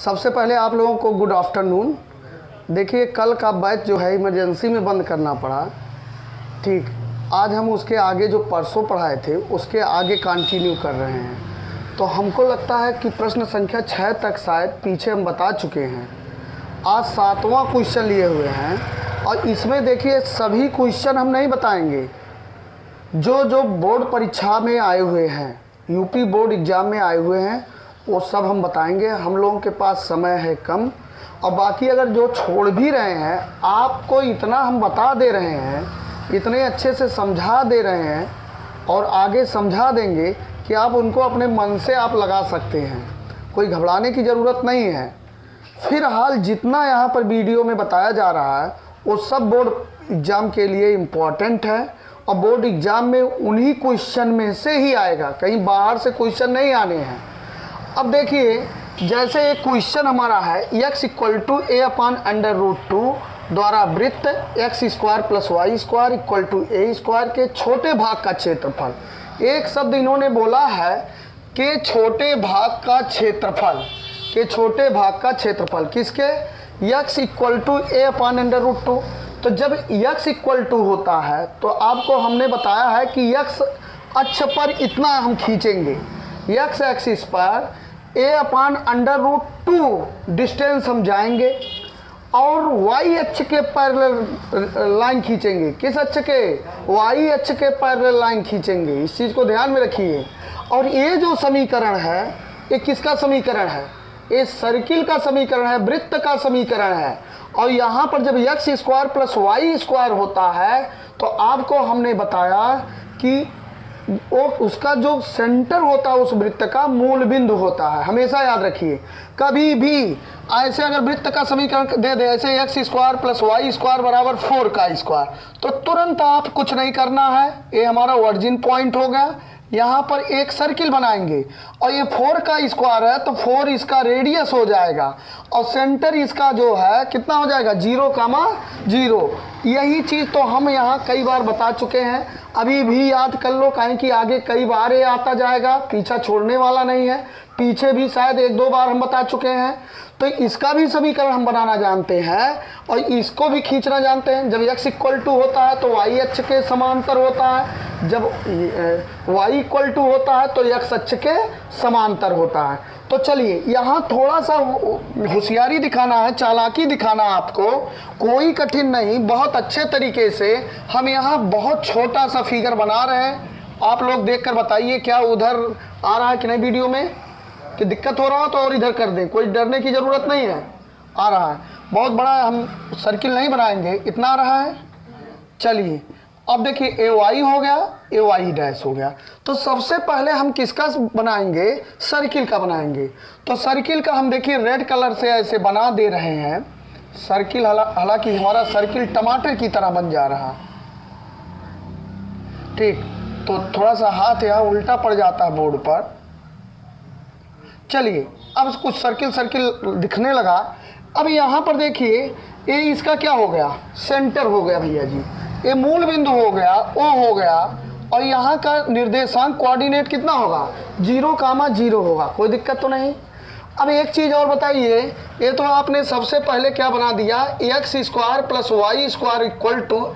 सबसे पहले आप लोगों को गुड आफ्टरनून। देखिए कल का बैच जो है इमरजेंसी में बंद करना पड़ा। ठीक, आज हम उसके आगे जो परसों पढ़ाए थे उसके आगे कंटिन्यू कर रहे हैं। तो हमको लगता है कि प्रश्न संख्या 6 तक शायद पीछे हम बता चुके हैं। आज 7वां क्वेश्चन लिए हुए हैं और इसमें देखिए सभी क्वेश्चन हम नहीं बताएंगे। जो बोर्ड परीक्षा में आए हुए हैं, यूपी बोर्ड एग्ज़ाम में आए हुए हैं, वो सब हम बताएंगे। हम लोगों के पास समय है कम, और बाकी अगर जो छोड़ भी रहे हैं आपको इतना हम बता दे रहे हैं, इतने अच्छे से समझा दे रहे हैं और आगे समझा देंगे कि आप उनको अपने मन से आप लगा सकते हैं। कोई घबराने की ज़रूरत नहीं है। फिलहाल जितना यहाँ पर वीडियो में बताया जा रहा है वो सब बोर्ड एग्ज़ाम के लिए इम्पॉर्टेंट है और बोर्ड एग्ज़ाम में उन्हीं क्वेश्चन में से ही आएगा, कहीं बाहर से क्वेश्चन नहीं आने हैं। अब देखिए जैसे एक क्वेश्चन हमारा है x = a/√2 द्वारा वृत्त x² + y² = a² के छोटे भाग का क्षेत्रफल। एक शब्द इन्होंने बोला है कि छोटे भाग का क्षेत्रफल, के छोटे भाग का क्षेत्रफल किसके? x = a/√2। तो जब x इक्वल होता है तो आपको हमने बताया है कि x अक्ष पर इतना हम खींचेंगे, x एक्सिस पर a/√2 डिस्टेंस हम जाएंगे और y अक्ष के पैरेलल लाइन खींचेंगे। किस अक्ष के? y अक्ष के पैरेलल लाइन खींचेंगे। इस चीज़ को ध्यान में रखिए। और ये जो समीकरण है ये किसका समीकरण है? ये सर्किल का समीकरण है, वृत्त का समीकरण है। और यहाँ पर जब x² + y² होता है तो आपको हमने बताया कि वो उसका जो सेंटर होता है उस वृत्त का मूल बिंदु होता है। हमेशा याद रखिए, कभी भी ऐसे अगर वृत्त का समीकरण दे दे ऐसे x² + y² = 4 का स्क्वायर, तो तुरंत आप कुछ नहीं करना है। ये हमारा ओरिजिन पॉइंट हो गया। यहाँ पर एक सर्किल बनाएंगे और ये 4 का स्क्वायर है तो 4 इसका रेडियस हो जाएगा और सेंटर इसका जो है कितना हो जाएगा? 0,0। यही चीज़ तो हम यहाँ कई बार बता चुके हैं। अभी भी याद कर लो, कहीं कि आगे कई बार ये आता जाएगा, पीछा छोड़ने वाला नहीं है। पीछे भी शायद 1-2 बार हम बता चुके हैं। तो इसका भी समीकरण हम बनाना जानते हैं और इसको भी खींचना जानते हैं। जब x इक्वल टू होता है तो y अक्ष के समांतर होता है, जब y इक्वल टू होता है तो x अक्ष के समांतर होता है। तो चलिए यहाँ थोड़ा सा होशियारी दिखाना है, चालाकी दिखाना है आपको, कोई कठिन नहीं। बहुत अच्छे तरीके से हम यहाँ बहुत छोटा सा फिगर बना रहे हैं। आप लोग देखकर बताइए क्या उधर आ रहा है कि नहीं वीडियो में, कि दिक्कत हो रहा हो तो और इधर कर दें, कोई डरने की ज़रूरत नहीं है। आ रहा है, बहुत बड़ा हम सर्किल नहीं बनाएंगे, इतना आ रहा है। चलिए अब देखिए AY हो गया, AY' हो गया। तो सबसे पहले हम किसका बनाएंगे? सर्किल का बनाएंगे। तो सर्किल का हम देखिए रेड कलर से ऐसे बना दे रहे हैं सर्किल। हालांकि हमारा सर्किल टमाटर की तरह बन जा रहा। ठीक, तो थोड़ा सा हाथ यहाँ उल्टा पड़ जाता है बोर्ड पर। चलिए अब कुछ सर्किल दिखने लगा। अब यहाँ पर देखिए ये इसका क्या हो गया? सेंटर हो गया भैया जी। ये मूल बिंदु हो गया, O हो गया। और यहाँ का निर्देशांक कोऑर्डिनेट कितना होगा? 0,0 होगा। कोई दिक्कत तो नहीं। अब एक चीज़ और बताइए, ये तो आपने सबसे पहले क्या बना दिया? x² + y² =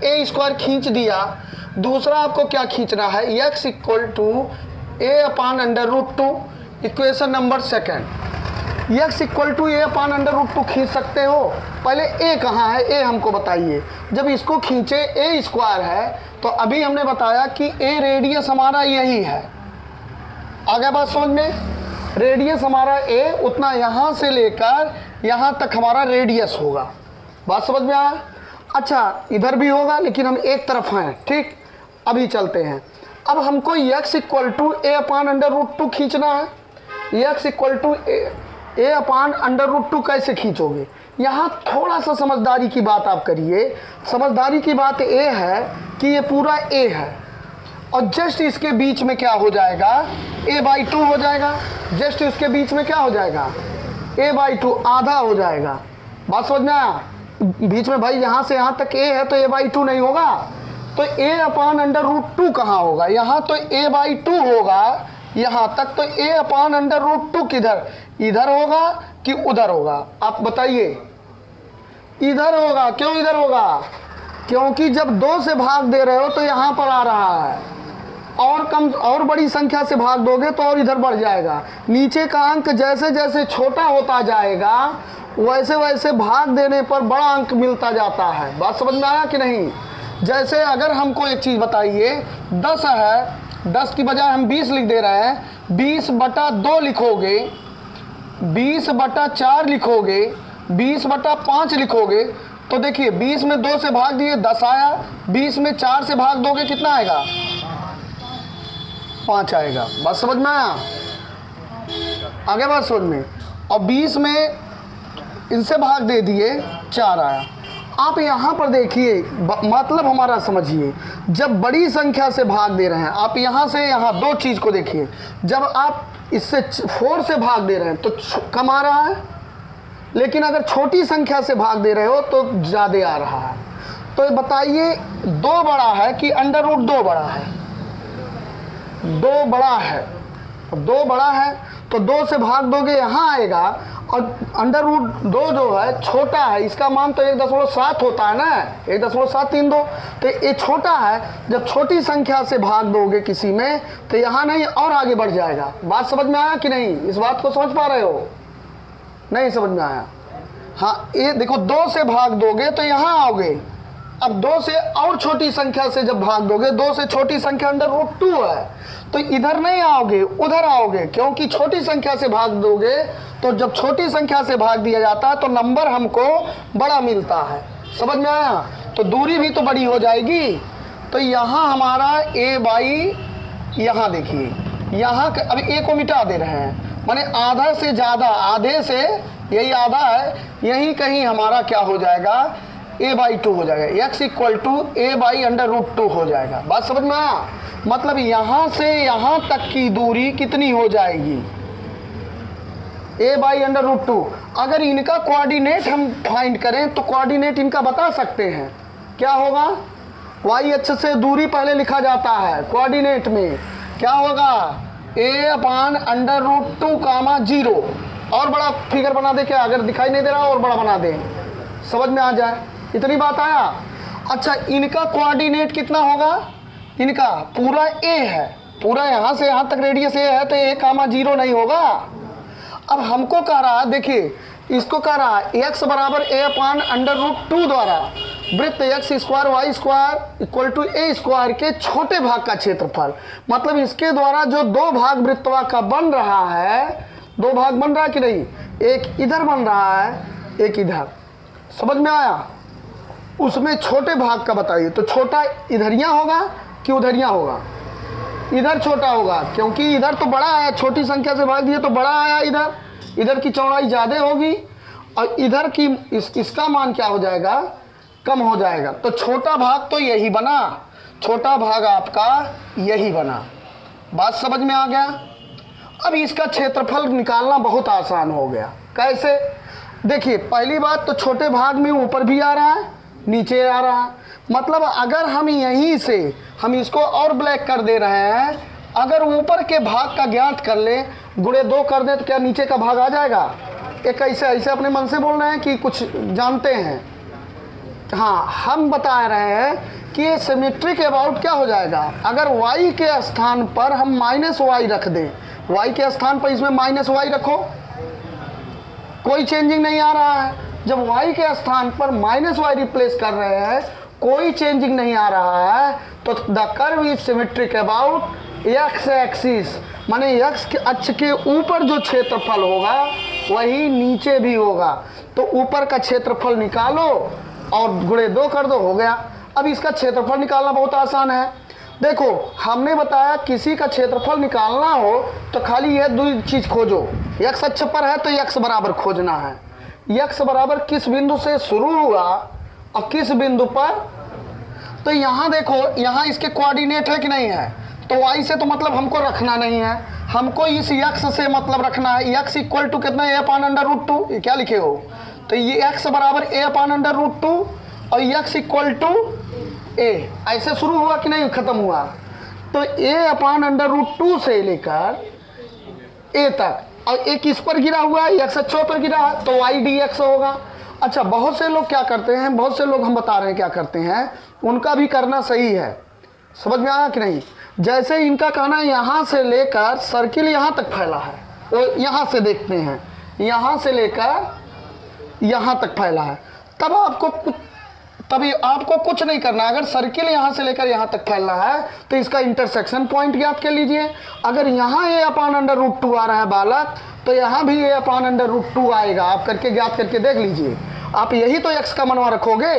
a² खींच दिया। दूसरा आपको क्या खींचना है? x = a/√2। Equation number 2 x = a/√2 खींच सकते हो। पहले a कहाँ है? a हमको बताइए। जब इसको खींचे a² है तो अभी हमने बताया कि a रेडियस हमारा यही है। आगे बात समझ में? रेडियस हमारा a उतना यहाँ से लेकर यहाँ तक हमारा रेडियस होगा। बात समझ में आया? अच्छा इधर भी होगा लेकिन हम एक तरफ हैं। ठीक, अभी चलते हैं। अब हमको x = a/√2 खींचना है। x = a/√2 कैसे खींचोगे? यहाँ थोड़ा सा समझदारी की बात आप करिए। समझदारी की बात ये है कि ये पूरा a है और जस्ट इसके बीच में क्या हो जाएगा? a/2 हो जाएगा। जस्ट इसके बीच में क्या हो जाएगा? a/2 आधा हो जाएगा। बात समझ में आया? बीच में भाई यहाँ से यहाँ तक a है तो a/2 नहीं होगा। तो a/√2 कहाँ होगा? यहाँ तो a/2 होगा, यहाँ तक, तो a अपान अंडर रूट 2 किधर, इधर होगा कि उधर होगा? आप बताइए। इधर होगा। क्यों इधर होगा? क्योंकि जब 2 से भाग दे रहे हो तो यहाँ पर आ रहा है, और कम और बड़ी संख्या से भाग दोगे तो और इधर बढ़ जाएगा। नीचे का अंक जैसे जैसे छोटा होता जाएगा वैसे वैसे भाग देने पर बड़ा अंक मिलता जाता है। बात समझ में आया कि नहीं? जैसे अगर हमको एक चीज़ बताइए, 10 है, 10 की बजाय हम 20 लिख दे रहे हैं, 20/2 लिखोगे, 20/4 लिखोगे, 20/5 लिखोगे, तो देखिए 20 में 2 से भाग दिए 10 आया, 20 में 4 से भाग दोगे कितना आएगा? 5 आएगा। बात समझ में आया? आगे बात समझ में। और 20 में इनसे भाग दे दिए 4 आया। आप यहाँ पर देखिए, मतलब हमारा समझिए, जब बड़ी संख्या से भाग दे रहे हैं, आप यहाँ से यहाँ 2 चीज़ को देखिए। जब आप इससे 4 से भाग दे रहे हैं तो कम आ रहा है, लेकिन अगर छोटी संख्या से भाग दे रहे हो तो ज़्यादा आ रहा है। तो बताइए 2 बड़ा है कि अंडर रूट 2 बड़ा है? 2 बड़ा है। 2 बड़ा है तो 2 से भाग दोगे यहाँ आएगा, और अंडर रूट 2 जो है छोटा है, इसका मान तो 1.7 होता है ना, 1.732। तो ये छोटा है। जब छोटी संख्या से भाग दोगे किसी में तो यहाँ नहीं और आगे बढ़ जाएगा। बात समझ में आया कि नहीं? इस बात को समझ पा रहे हो? नहीं समझ में आया? हाँ, ये देखो 2 से भाग दोगे तो यहाँ आओगे। अब 2 से और छोटी संख्या से जब भाग दोगे, 2 से छोटी संख्या अंडर रूट 2 है, तो इधर नहीं आओगे, उधर आओगे, क्योंकि छोटी संख्या से भाग दोगे तो जब छोटी संख्या से भाग दिया जाता है तो नंबर हमको बड़ा मिलता है। समझ में आया? तो दूरी भी तो बड़ी हो जाएगी। तो यहाँ हमारा a बाई, यहाँ देखिए, यहाँ अब a को मिटा दे रहे हैं, माने आधा से ज़्यादा, आधे से यही आधा है, यहीं कहीं हमारा क्या हो जाएगा? a/2 हो जाएगा। x = a/√2 हो जाएगा। बात समझ में आया? मतलब यहाँ से यहाँ तक की दूरी कितनी हो जाएगी? a/√2। अगर इनका कोऑर्डिनेट हम फाइंड करें तो कोऑर्डिनेट इनका बता सकते हैं, क्या होगा? y अक्ष से दूरी पहले लिखा जाता है कोऑर्डिनेट में, क्या होगा? a/√2, 0। और बड़ा फिगर बना दे क्या? अगर दिखाई नहीं दे रहा और बड़ा बना दे, समझ में आ जाए। इतनी बात आया? अच्छा, इनका कोऑर्डिनेट कितना होगा? इनका पूरा a है, पूरा यहाँ से यहाँ तक रेडियस a है, तो a, 0 नहीं होगा। अब हमको कह रहा है, देखिए इसको कह रहा है x बराबर a/√2 द्वारा वृत्त x² y² = a² के छोटे भाग का क्षेत्रफल। मतलब इसके द्वारा जो 2 भाग वृत्तवा का बन रहा है, 2 भाग बन रहा है कि नहीं? एक इधर बन रहा है, एक इधर। समझ में आया? उसमें छोटे भाग का बताइए, तो छोटा इधरिया होगा कि उधरिया होगा? इधर छोटा होगा, क्योंकि इधर तो बड़ा आया, छोटी संख्या से भाग दिए तो बड़ा आया। इधर की चौड़ाई ज़्यादा होगी, और इधर की इसका मान क्या हो जाएगा? कम हो जाएगा। तो छोटा भाग तो यही बना, छोटा भाग आपका यही बना। बात समझ में आ गया? अब इसका क्षेत्रफल निकालना बहुत आसान हो गया। कैसे? देखिए, पहली बात तो छोटे भाग में ऊपर भी आ रहा है, नीचे आ रहा है। मतलब अगर हम यहीं से हम इसको और ब्लैक कर दे रहे हैं, अगर ऊपर के भाग का ज्ञात कर ले, गुणे 2 कर दे, तो क्या नीचे का भाग आ जाएगा? एक ऐसे अपने मन से बोल रहे हैं कि कुछ जानते हैं? हाँ, हम बता रहे हैं कि ये सिमेट्री के अबाउट क्या हो जाएगा? अगर y के स्थान पर हम -y रख दें, y के स्थान पर इसमें -y रखो, कोई चेंजिंग नहीं आ रहा है। जब y के स्थान पर -y रिप्लेस कर रहे हैं, कोई चेंजिंग नहीं आ रहा है, तो the curve is symmetric about x axis, माने x के अक्ष के ऊपर जो क्षेत्रफल होगा वही नीचे भी होगा। तो ऊपर का क्षेत्रफल निकालो और गुणे 2 कर दो, हो गया। अब इसका क्षेत्रफल निकालना बहुत आसान है। देखो, हमने बताया किसी का क्षेत्रफल निकालना हो तो खाली यह 2 चीज़ खोजो। x अक्ष पर है तो x बराबर खोजना है। x बराबर किस बिंदु से शुरू हुआ और किस बिंदु पर? तो यहाँ देखो, यहाँ इसके कोऑर्डिनेट है कि नहीं है? तो y से तो मतलब हमको रखना नहीं है, हमको इस x से मतलब रखना है। x = कितना? a/√2। ये क्या लिखे हो? तो ये x बराबर a/√2 और x = a। ऐसे शुरू हुआ कि नहीं, ख़त्म हुआ? तो तो a अपान अंडर रूट 2 से लेकर a तक, और एक किस पर गिरा हुआ है, x अक्षों पर गिरा है, तो y dx होगा। अच्छा, बहुत से लोग क्या करते हैं, बहुत से लोग हम बता रहे हैं क्या करते हैं, उनका भी करना सही है, समझ में आया कि नहीं। जैसे इनका कहना है यहाँ से लेकर सर्किल यहाँ तक फैला है, वो यहाँ से देखते हैं, यहाँ से लेकर यहाँ तक फैला है, तभी आपको कुछ नहीं करना। अगर सर्किल यहाँ से लेकर यहाँ तक फैल रहा है तो इसका इंटरसेक्शन पॉइंट ज्ञात कर लीजिए। अगर यहाँ a अपान अंडर रूट 2 आ रहा है बालक, तो यहाँ भी a अपान अंडर रूट 2 आएगा। आप करके ज्ञात करके देख लीजिए। आप यही तो x का मनवा रखोगे,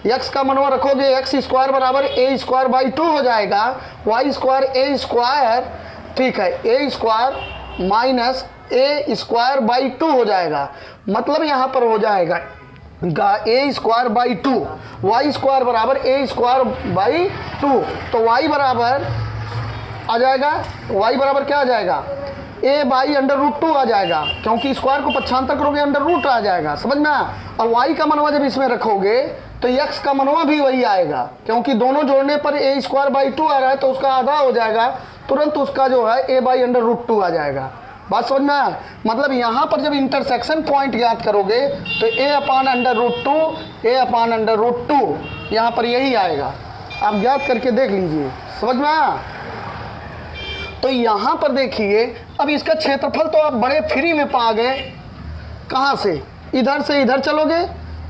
x का मनवा रखोगे, एक्स स्क्वायर बराबर a स्क्वायर बाई 2 हो जाएगा, y स्क्वायर a स्क्वायर, ठीक है, a square minus a square by 2 हो जाएगा। मतलब यहाँ पर हो जाएगा a square by 2, y square बराबर a स्क्वायर बाई 2, तो y बराबर आ जाएगा, y बराबर क्या आ जाएगा, a बाई अंडर रूट 2 आ जाएगा, क्योंकि स्क्वायर को पक्षांतर करोगे अंडर रूट आ जाएगा, समझ में आया। और y का मनवा जब इसमें रखोगे तो x का मनवा भी वही आएगा, क्योंकि दोनों जोड़ने पर a स्क्वायर बाई 2 आ रहा है, तो उसका आधा हो जाएगा, तुरंत उसका जो है a बाई अंडर रूट 2 आ जाएगा। बात समझ में आया। मतलब यहाँ पर जब इंटरसेक्शन पॉइंट ज्ञात करोगे तो a upon under root 2, a upon under root 2 यहाँ पर यही आएगा। आप ज्ञात करके देख लीजिए, समझ में आया। तो यहाँ पर देखिए, अब इसका क्षेत्रफल तो आप बड़े फ्री में पा गए। कहाँ से इधर चलोगे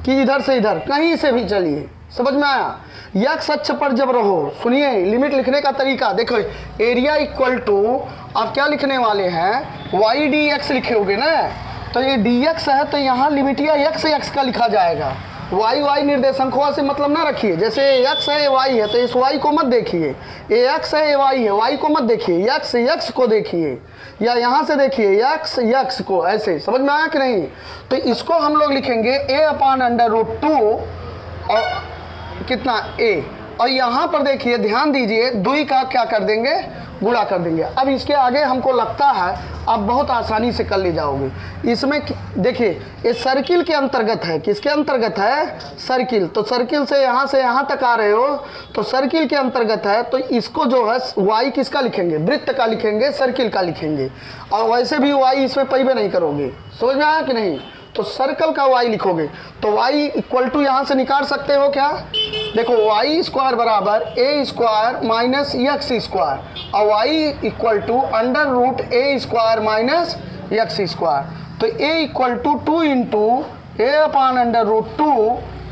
कि इधर से इधर, कहीं से भी चलिए, समझ में आया। यक्स अक्ष पर जब रहो, सुनिए लिमिट लिखने का तरीका देखो, एरिया इक्वल टू आप क्या लिखने वाले हैं, वाई डी एक्स लिखे होगे ना, तो ये डी एक्स है तो यहाँ लिमिटिया एक्स का लिखा जाएगा। वाई निर्देशांकों से मतलब ना रखिए, जैसे एक्स है वाई है तो इस वाई को मत देखिए, ए एक्स है वाई है, वाई को मत देखिए, एक्स को देखिए, या यहाँ से देखिए एक्स को, ऐसे समझ में आया कि नहीं। तो इसको हम लोग लिखेंगे ए अपान अंडर रूट 2 और कितना a, और यहाँ पर देखिए ध्यान दीजिए, दुई का क्या कर देंगे, गुणा कर देंगे। अब इसके आगे हमको लगता है आप बहुत आसानी से कर ले जाओगे। इसमें देखिए ये सर्किल के अंतर्गत है, किसके अंतर्गत है, सर्किल। तो सर्किल से यहाँ तक आ रहे हो तो सर्किल के अंतर्गत है, तो इसको जो है y किसका लिखेंगे, वृत्त का लिखेंगे, सर्किल का लिखेंगे। और वैसे भी y इसमें पैबे नहीं करोगे, समझ में आया कि नहीं। तो सर्कल का y लिखोगे तो y इक्वल टू यहाँ से निकाल सकते हो क्या, देखो y स्क्वायर बराबर a square minus x square, और y equal to under root a square minus x square. तो a equal to 2 into a upon under root 2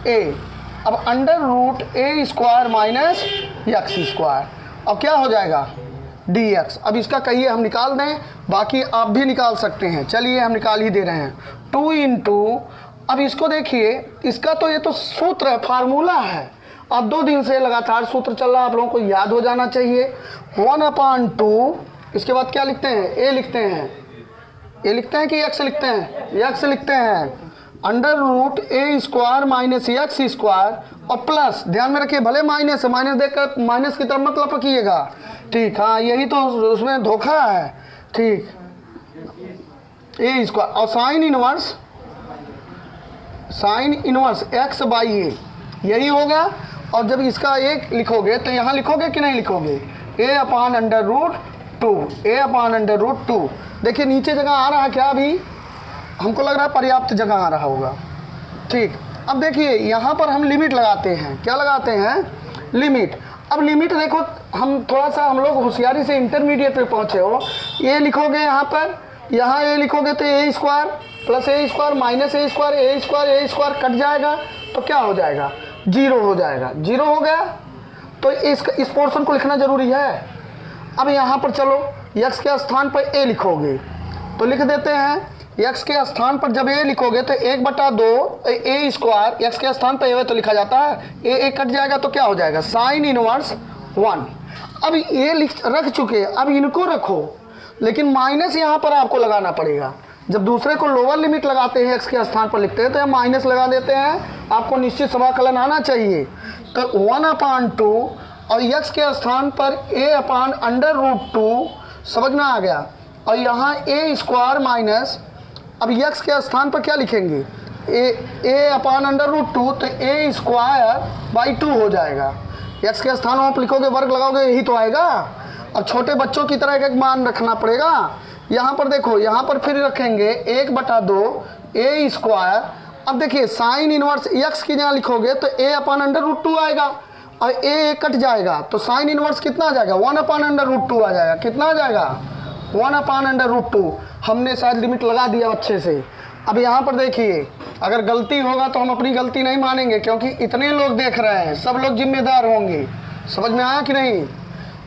a, अब under root a square minus x square, अब क्या हो जाएगा dx। अब इसका कहिए हम निकाल दें, बाकी आप भी निकाल सकते हैं, चलिए हम निकाल ही दे रहे हैं। 2 इंटू, अब इसको देखिए, इसका तो ये तो सूत्र है, फार्मूला है, अब 2 दिन से लगातार सूत्र चल रहा है, आप लोगों को याद हो जाना चाहिए। 1/2, इसके बाद क्या लिखते हैं, a लिखते हैं, कि x लिखते हैं, x लिखते हैं, under root a square minus x square, और प्लस, ध्यान में रखिए भले माइनस है, माइनस देखकर माइनस की तरफ मत लपकिएगा, ठीक, हाँ यही तो उसमें धोखा है, ठीक, ए स्क्वायर, और साइन इनवर्स एक्स बाई ए, यही होगा। और जब इसका एक लिखोगे तो यहाँ लिखोगे कि नहीं लिखोगे, ए अपान अंडर रूट 2, ए अपान अंडर रूट 2। देखिए नीचे जगह आ रहा है क्या, अभी हमको लग रहा है पर्याप्त जगह आ रहा होगा, ठीक। अब देखिए यहाँ पर हम लिमिट लगाते हैं, क्या लगाते हैं, लिमिट। अब लिमिट देखो, हम थोड़ा सा हम लोग होशियारी से इंटरमीडिएट पे पहुँचे हो, ये लिखोगे यहाँ पर, यहाँ ये लिखोगे तो ए स्क्वायर प्लस ए स्क्वायर माइनस ए स्क्वायर कट जाएगा, तो क्या हो जाएगा, 0 हो जाएगा, 0 हो गया। तो इस पोर्शन को लिखना जरूरी है। अब यहाँ पर चलो, x के स्थान पर a लिखोगे तो लिख देते हैं, x के स्थान पर जब a लिखोगे तो 1/2 a स्क्वायर, x के स्थान पर a तो लिखा जाता है, a कट जाएगा तो क्या हो जाएगा, साइन इनवर्स 1। अब ये रख चुके, अब इनको रखो, लेकिन माइनस यहाँ पर आपको लगाना पड़ेगा। जब दूसरे को लोअर लिमिट लगाते हैं, x के स्थान पर लिखते हैं तो माइनस लगा देते हैं, आपको निश्चित समाकलन आना चाहिए। तो 1/2 और x के स्थान पर a अपान अंडर रूट 2, समझ में आ गया। और यहाँ a स्क्वायर माइनस, अब x के स्थान पर क्या लिखेंगे, a अपान अंडर रूट 2, तो a स्क्वायर बाई 2 हो जाएगा। x के स्थान पर लिखोगे, वर्ग लगाओगे, यही तो आएगा। अब छोटे बच्चों की तरह एक एक मान रखना पड़ेगा। यहाँ पर देखो, यहाँ पर फिर रखेंगे 1/2 ए स्क्वायर। अब देखिए साइन इनवर्स एक्स की जगह लिखोगे तो a/√2 आएगा और ए कट जाएगा तो साइन इनवर्स कितना आ जाएगा 1/√2 आ जाएगा। कितना आ जाएगा 1/√2। हमने शायद लिमिट लगा दिया अच्छे से। अब यहाँ पर देखिए अगर गलती होगा तो हम अपनी गलती नहीं मानेंगे, क्योंकि इतने लोग देख रहे हैं, सब लोग जिम्मेदार होंगे। समझ में आया कि नहीं?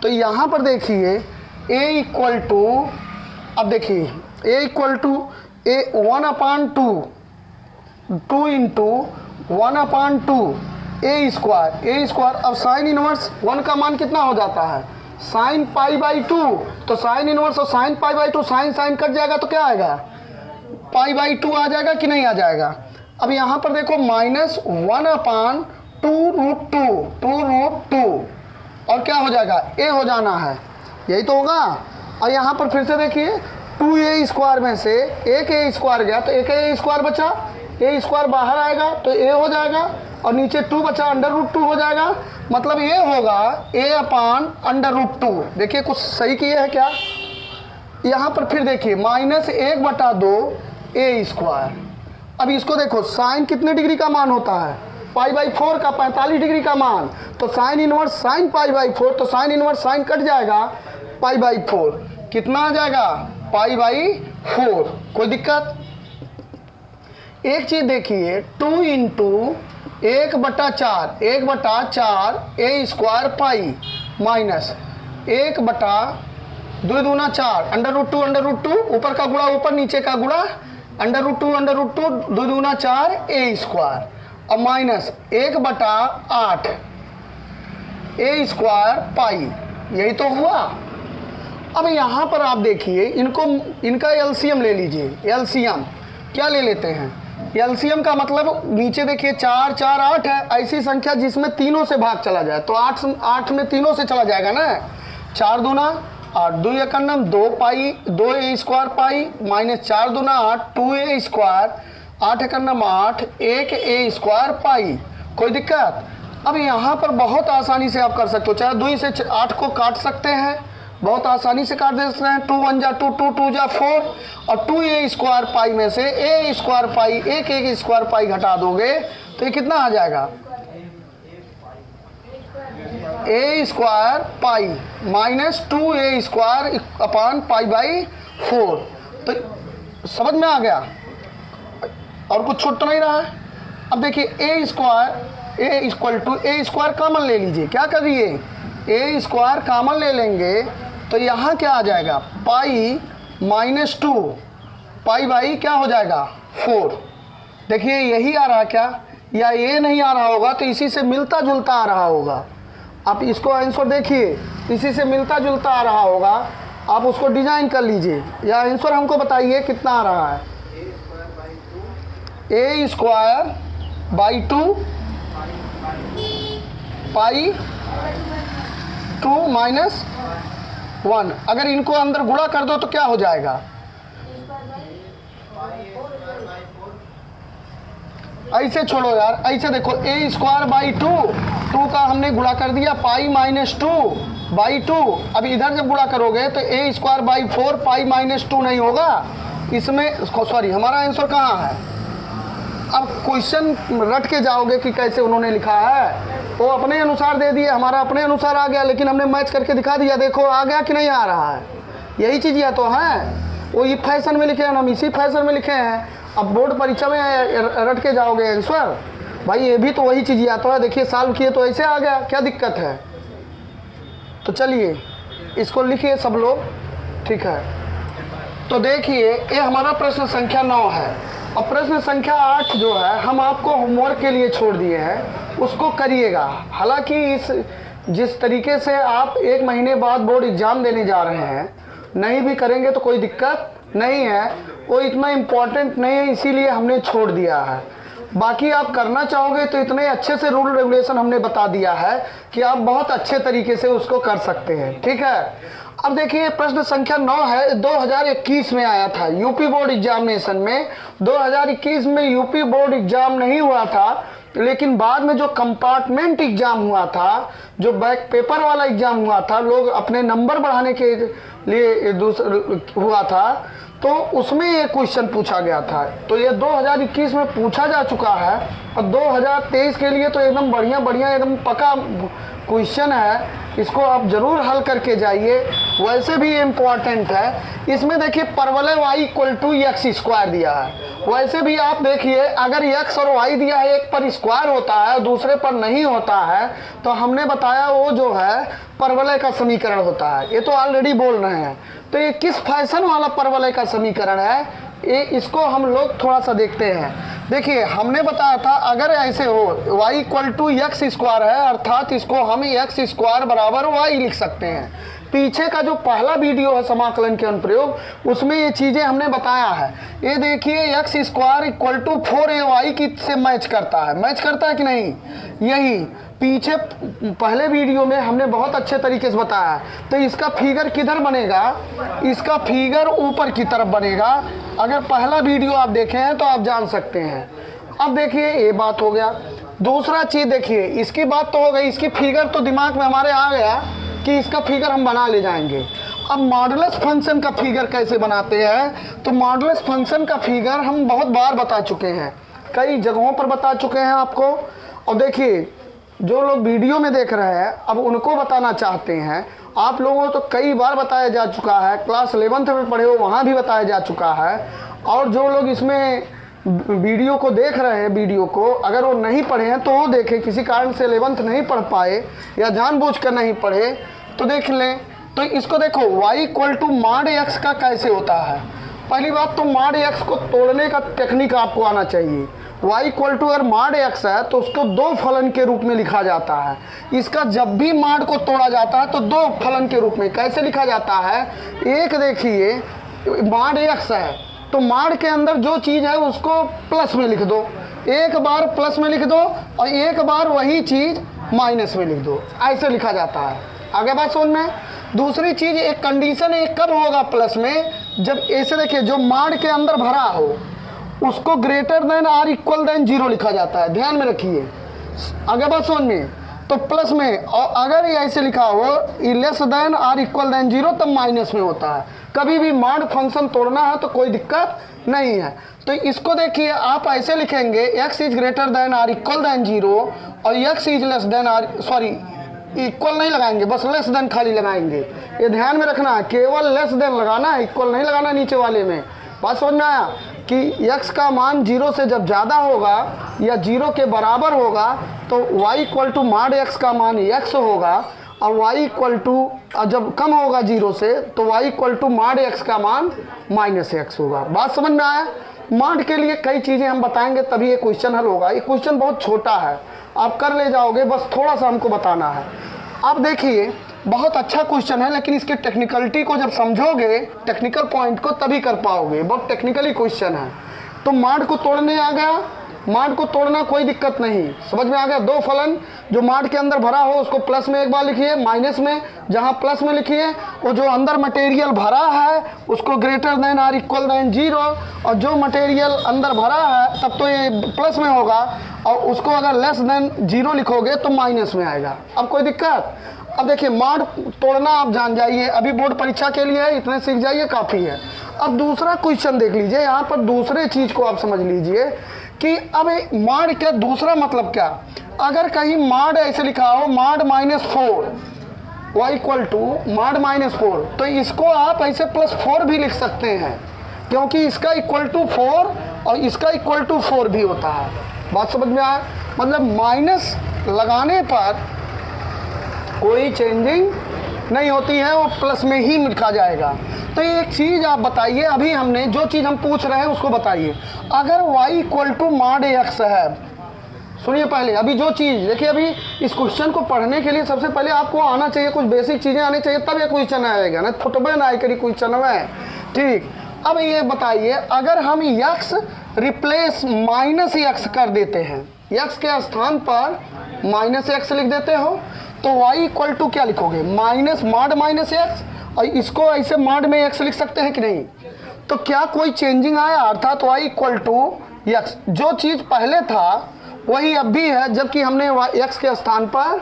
तो यहाँ पर देखिए a = अब देखिए a = 1/2 2 × 1/2 ए स्क्वायर। अब साइन इनवर्स 1 का मान कितना हो जाता है साइन π/2, तो साइन इनवर्स और साइन π/2 साइन कट जाएगा तो क्या आएगा π/2 आ जाएगा कि नहीं आ जाएगा। अब यहाँ पर देखो -1/2√2 और क्या हो जाएगा a हो जाना है, यही तो होगा। और यहाँ पर फिर से देखिए 2a² में से एक a² गया तो एक a² बचा, a² बाहर आएगा तो a हो जाएगा और नीचे 2 बचा √2 हो जाएगा। मतलब ये होगा a/√2। देखिए कुछ सही किए हैं क्या। यहाँ पर फिर देखिए -1/2 a²। अब इसको देखो साइन कितने डिग्री का मान होता है π/4 का 45 डिग्री का मान, तो साइन इनवर्स साइन π/4 तो साइन इनवर्स साइन कट जाएगा π/4 कितना आ जाएगा π/4। कोई दिक्कत? एक चीज देखिए 2 × 1/4 a² पाई माइनस 1/2 दूना 4 √2 ऊपर का गुणा ऊपर नीचे का गुणा √2 2 दूना 4 a² और माइनस 1/8 a² पाई। यही तो हुआ। अब यहाँ पर आप देखिए इनका एलसीएम ले लीजिए। एलसीएम क्या ले लेते हैं? एलसीएम का मतलब नीचे देखिए 4 4 8 है, ऐसी संख्या जिसमें तीनों से भाग चला जाए तो 8 में तीनों से चला जाएगा ना। 4 दूना 8 2 एकन्नम 2 पाई 2 a² पाई माइनस 4 दूना 8 2a² 8 एकन्नम 8 1 a² पाई। कोई दिक्कत? अब यहाँ पर बहुत आसानी से आप कर सकते हो, चाहे 2 से 8 को काट सकते हैं, बहुत आसानी से काट दे सकते हैं। 2 1 जा 2 2 2 जा 4 और 2a² पाई में से a² पाई 1 a² पाई घटा दोगे तो ये कितना आ जाएगा a² पाई माइनस 2a² अपान π/4। तो समझ में आ गया और कुछ छूट तो नहीं रहा है। अब देखिए a² कॉमन ले लीजिए। क्या करिए a² कॉमन ले लेंगे तो यहाँ क्या आ जाएगा पाई -2 π/, क्या हो जाएगा 4। देखिए यही आ रहा क्या, या ये नहीं आ रहा होगा तो इसी से मिलता जुलता आ रहा होगा। आप इसको आंसर देखिए, इसी से मिलता जुलता आ रहा होगा, आप उसको डिजाइन कर लीजिए या आंसर हमको बताइए कितना आ रहा है। a²/2 π/2 -1। अगर इनको अंदर गुणा कर दो तो क्या हो जाएगा ऐसे छोड़ो यार, ऐसे देखो a²/2 2 का हमने गुणा कर दिया पाई -2/2। अब इधर जब गुणा करोगे तो a²/4 पाई -2 नहीं होगा इसमें, सॉरी हमारा आंसर कहाँ है। अब क्वेश्चन रट के जाओगे कि कैसे उन्होंने लिखा है, वो अपने अनुसार दे दिए, हमारा अपने अनुसार आ गया, लेकिन हमने मैच करके दिखा दिया। देखो आ गया कि नहीं आ रहा है। यही चीज़ या तो है, वो ये फैशन में लिखे हैं, हम इसी फैशन में लिखे हैं। अब बोर्ड परीक्षा में रट के जाओगे आंसर, भाई ये भी तो वही चीज़ या तो है। देखिए सॉल्व किए तो ऐसे आ गया, क्या दिक्कत है। तो चलिए इसको लिखिए सब लोग, ठीक है। तो देखिए ये हमारा प्रश्न संख्या 9 है और प्रश्न संख्या 8 जो है हम आपको होमवर्क के लिए छोड़ दिए हैं, उसको करिएगा। हालांकि जिस तरीके से आप 1 महीने बाद बोर्ड एग्ज़ाम देने जा रहे हैं, नहीं भी करेंगे तो कोई दिक्कत नहीं है, वो इतना इम्पोर्टेंट नहीं है, इसीलिए हमने छोड़ दिया है। बाकी आप करना चाहोगे तो इतने अच्छे से रूल रेगुलेशन हमने बता दिया है कि आप बहुत अच्छे तरीके से उसको कर सकते हैं, ठीक है। अब देखिए प्रश्न संख्या 9 है, 2021 में आया था यूपी बोर्ड एग्जामिनेशन में। 2021 में यूपी बोर्ड एग्जाम नहीं हुआ था लेकिन बाद में जो कंपार्टमेंट एग्ज़ाम हुआ था, जो बैक पेपर वाला एग्ज़ाम हुआ था, लोग अपने नंबर बढ़ाने के लिए हुआ था, तो उसमें ये क्वेश्चन पूछा गया था। तो ये 2021 में पूछा जा चुका है और 2023 के लिए तो एकदम बढ़िया एकदम पक्का क्वेश्चन है। इसको आप ज़रूर हल करके जाइए, वैसे भी ये इम्पॉर्टेंट है। इसमें देखिए परवलय y equal to x square दिया है, वैसे भी आप देखिए अगर x और y दिया है, एक पर स्क्वायर होता है दूसरे पर नहीं होता है, तो हमने बताया वो जो है परवलय का समीकरण होता है। ये तो ऑलरेडी बोल रहे हैं। तो ये किस फैशन वाला परवलय का समीकरण है, ये इसको हम लोग थोड़ा सा देखते हैं। देखिए हमने बताया था अगर ऐसे हो y equal to x square है, अर्थात इसको हम एक्स स्क्वायर बराबर y लिख सकते हैं। पीछे का जो पहला वीडियो है समाकलन के अनुप्रयोग, उसमें ये चीज़ें हमने बताया है। ये देखिए x square equal to 4ay की से मैच करता है कि नहीं, यही पीछे पहले वीडियो में हमने बहुत अच्छे तरीके से बताया। तो इसका फिगर किधर बनेगा, इसका फिगर ऊपर की तरफ बनेगा। अगर पहला वीडियो आप देखे हैं तो आप जान सकते हैं। अब देखिए ये बात हो गया। दूसरा चीज़ देखिए, इसकी बात तो हो गई, इसकी फिगर तो दिमाग में हमारे आ गया कि इसका फिगर हम बना ले जाएंगे। अब मॉडुलस फंक्शन का फिगर कैसे बनाते हैं, तो मॉडुलस फंक्शन का फिगर हम बहुत बार बता चुके हैं, कई जगहों पर बता चुके हैं आपको। और देखिए जो लोग वीडियो में देख रहे हैं अब उनको बताना चाहते हैं, आप लोगों को तो कई बार बताया जा चुका है, क्लास 11th में पढ़े हो वहाँ भी बताया जा चुका है। और जो लोग इसमें वीडियो को देख रहे हैं, वीडियो को अगर वो नहीं पढ़े हैं तो वो देखें, किसी कारण से 11th नहीं पढ़ पाए या जानबूझकर नहीं पढ़े तो देख लें। तो इसको देखो y equal to mod x का कैसे होता है। पहली बात तो मॉड x को तोड़ने का टेक्निक आपको आना चाहिए। y इक्वल टू अगर मॉड x है तो उसको दो फलन के रूप में लिखा जाता है। इसका जब भी मॉड को तोड़ा जाता है तो दो फलन के रूप में कैसे लिखा जाता है। एक देखिए मॉड x है तो मॉड के अंदर जो चीज़ है उसको प्लस में लिख दो, एक बार प्लस में लिख दो और एक बार वही चीज़ माइनस में लिख दो, ऐसे लिखा जाता है। आगे बात सुन में। दूसरी चीज़ एक कंडीशन है, कब होगा प्लस में, जब ऐसे देखिए जो मॉड के अंदर भरा हो उसको greater than or equal than 0 लिखा जाता है, ध्यान में रखिए। आगे बात सुन में, तो प्लस में, और अगर ये ऐसे लिखा हो less than or equal than 0 तब माइनस में होता है। कभी भी मॉड फंक्शन तोड़ना है तो कोई दिक्कत नहीं है। तो इसको देखिए आप ऐसे लिखेंगे x is greater than or equal than 0 और x is less than or, sorry equal नहीं लगाएंगे, बस लेस देन खाली लगाएंगे। ये ध्यान में रखना है, केवल लेस देन लगाना है, इक्वल नहीं लगाना नीचे वाले में। बात समझ में आया कि x का मान 0 से जब ज़्यादा होगा या 0 के बराबर होगा तो y equal to mod x का मान x होगा, और y इक्वल टू जब कम होगा 0 से तो y equal to mod x का मान माइनस x होगा। बात समझ में आया। मॉड के लिए कई चीज़ें हम बताएंगे तभी ये क्वेश्चन हल होगा। ये क्वेश्चन बहुत छोटा है, आप कर ले जाओगे, बस थोड़ा सा हमको बताना है। अब देखिए बहुत अच्छा क्वेश्चन है, लेकिन इसके टेक्निकलिटी को जब समझोगे, टेक्निकल पॉइंट को, तभी कर पाओगे। बहुत टेक्निकली क्वेश्चन है। तो मॉड को तोड़ने आ गया, मॉड को तोड़ना कोई दिक्कत नहीं, समझ में आ गया। दो फलन जो मॉड के अंदर भरा हो उसको प्लस में एक बार लिखिए, माइनस में जहाँ प्लस में लिखिए, और जो अंदर मटेरियल भरा है उसको greater than or equal than 0, और जो मटेरियल अंदर भरा है तब तो ये प्लस में होगा, और उसको अगर लेस देन 0 लिखोगे तो माइनस में आएगा। अब कोई दिक्कत। अब देखिए मॉड तोड़ना आप जान जाइए, अभी बोर्ड परीक्षा के लिए इतने सीख जाइए, काफ़ी है। अब दूसरा क्वेश्चन देख लीजिए, यहाँ पर दूसरे चीज़ को आप समझ लीजिए कि अब मॉड का दूसरा मतलब क्या। अगर कहीं मॉड ऐसे लिखा हो mod -4 y equal to mod -4, तो इसको आप ऐसे +4 भी लिख सकते हैं, क्योंकि इसका इक्वल टू 4 और इसका इक्वल टू 4 भी होता है। बात समझ में आया। मतलब माइनस लगाने पर कोई चेंजिंग नहीं होती है, वो प्लस में ही लिखा जाएगा। तो एक चीज़ आप बताइए, अभी हमने जो चीज़ हम पूछ रहे हैं उसको बताइए। अगर y equal to mod x है, सुनिए पहले, अभी जो चीज़ देखिए, अभी इस क्वेश्चन को पढ़ने के लिए सबसे पहले आपको आना चाहिए, कुछ बेसिक चीज़ें आनी चाहिए, तब ये क्वेश्चन आएगा ना, फुटबे ना आए करी क्वेश्चन में। ठीक, अब ये बताइए अगर हम x रिप्लेस -x कर देते हैं, x के स्थान पर -x लिख देते हो, तो y इक्वल टू क्या लिखोगे, माइनस मॉड -x, और इसको ऐसे मॉड में x लिख सकते हैं कि नहीं। तो क्या कोई चेंजिंग आया, अर्थात y इक्वल टू x, जो चीज़ पहले था वही अब भी है, जबकि हमने x के स्थान पर,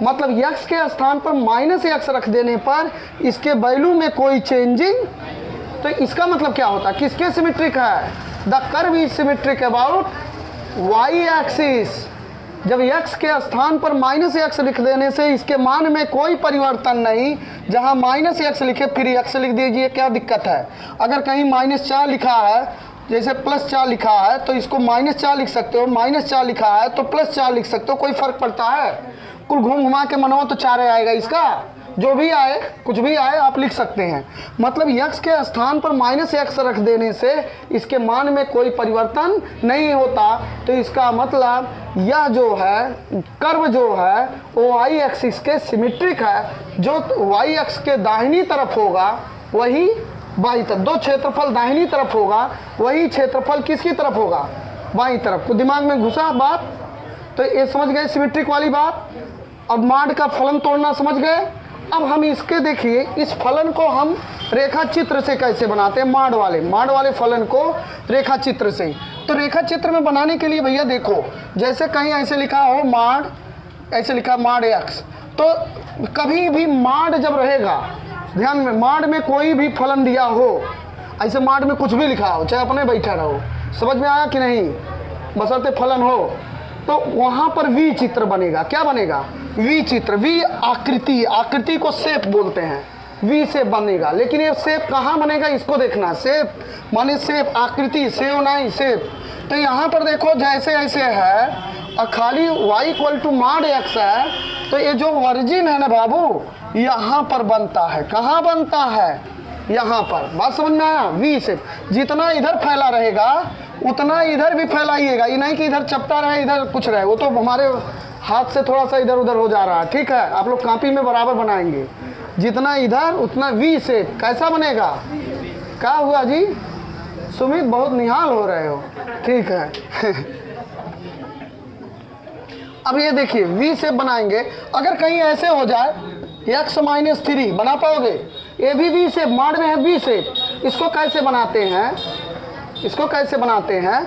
मतलब x के स्थान पर -x रख देने पर इसके वैल्यू में कोई चेंजिंग, तो इसका मतलब क्या होता है, किसके सिमेट्रिक है, the curve is symmetric about y axis. जब x के स्थान पर -x लिख देने से इसके मान में कोई परिवर्तन नहीं, जहां -x लिखे फिर x लिख दीजिए, क्या दिक्कत है। अगर कहीं -4 लिखा है, जैसे +4 लिखा है तो इसको -4 लिख सकते हो, -4 लिखा है तो +4 लिख सकते हो, कोई फर्क पड़ता है। कुल घूम घुमा के मनवा तो 4 आएगा, इसका जो भी आए, कुछ भी आए आप लिख सकते हैं। मतलब x के स्थान पर -x रख देने से इसके मान में कोई परिवर्तन नहीं होता, तो इसका मतलब यह जो है कर्व जो है वो y एक्सिस के सिमेट्रिक है। जो y एक्स के दाहिनी तरफ होगा वही बाईं तरफ, दो क्षेत्रफल दाहिनी तरफ होगा वही क्षेत्रफल किसकी तरफ होगा, बाईं तरफ। तो दिमाग में घुसा बात, तो ये समझ गए सिमेट्रिक वाली बात। अब माड का फलन तोड़ना समझ गए। अब हम इसके देखिए, इस फलन को हम रेखा चित्र से कैसे बनाते हैं, माड वाले फलन को रेखा चित्र से। तो रेखा चित्र में बनाने के लिए भैया देखो, जैसे कहीं ऐसे लिखा हो माड, ऐसे लिखा माड x, तो कभी भी माड जब रहेगा, ध्यान में, माड में कोई भी फलन दिया हो, ऐसे माड में कुछ भी लिखा हो, चाहे अपने बैठा रहो, समझ में आया कि नहीं, बशर्ते फलन हो, तो वहाँ पर वी चित्र बनेगा। क्या बनेगा, वी चित्र। वी आकृति को शेप बोलते हैं, वी शेप बनेगा। लेकिन ये शेप कहाँ बनेगा इसको देखना, शेप माने शेप, आकृति, सेव नहीं शेप। तो यहाँ पर देखो जैसे ऐसे है और खाली y = माड x है, तो ये जो वर्जिन है ना बाबू, यहाँ पर बनता है। कहाँ बनता है, यहाँ पर। बात समझ में आया, वी शेप। जितना इधर फैला रहेगा उतना इधर भी फैलाइएगा, ये नहीं कि इधर चपटा रहे इधर कुछ रहे, वो तो हमारे हाथ से थोड़ा सा इधर उधर हो जा रहा है, ठीक है। आप लोग कॉपी में बराबर बनाएंगे, जितना इधर उतना वी शेप। कैसा बनेगा, क्या हुआ जी सुमित, बहुत निहाल हो रहे हो, ठीक है। अब ये देखिए वी शेप बनाएंगे। अगर कहीं ऐसे हो जाए x - 3 बना पाओगे, ये भी वी शेप, माड में है वी शेप। इसको कैसे बनाते हैं, इसको कैसे बनाते हैं,